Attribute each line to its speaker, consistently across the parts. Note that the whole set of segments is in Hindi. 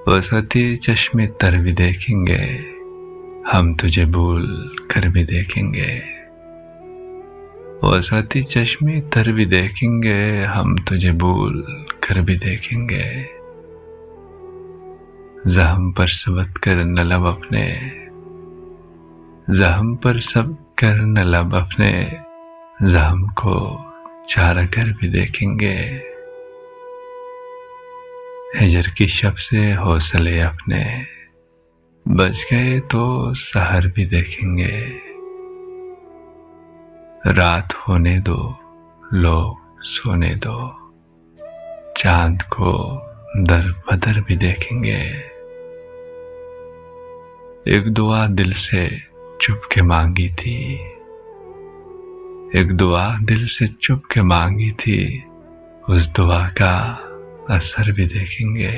Speaker 1: वसती चश्मे तर भी देखेंगे, हम तुझे भूल कर भी देखेंगे। वसती चश्मे तर भी देखेंगे, हम तुझे भूल कर भी देखेंगे। जख्म पर सबत कर न लब अपने, जख्म पर सबत कर न लब अपने, जख्म को चारा कर भी देखेंगे। हिजर की शब से हौसले अपने, बच गए तो सहर भी देखेंगे। रात होने दो, लोग सोने दो, चांद को दर बदर भी देखेंगे। एक दुआ दिल से चुप के मांगी थी, एक दुआ दिल से चुप के मांगी थी, उस दुआ का असर भी देखेंगे।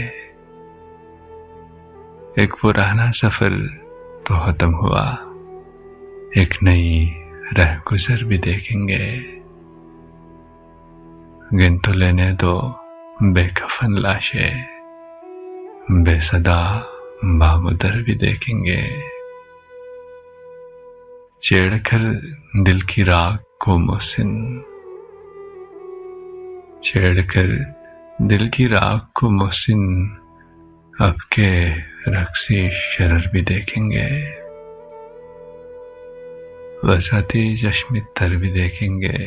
Speaker 1: एक पुराना सफर तो खत्म हुआ, एक नई रह गुजर भी देखेंगे। गिन तो लेने दो बेकफन लाशें, बेसदा बामुदर भी देखेंगे। छेड़कर दिल की राख को मोहसिन, छेड़कर दिल की राख को मोहसिन, अब के रक्सी शरर भी देखेंगे। वसाती चश्मे तर भी देखेंगे,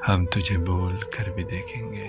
Speaker 1: हम तुझे बोल कर भी देखेंगे।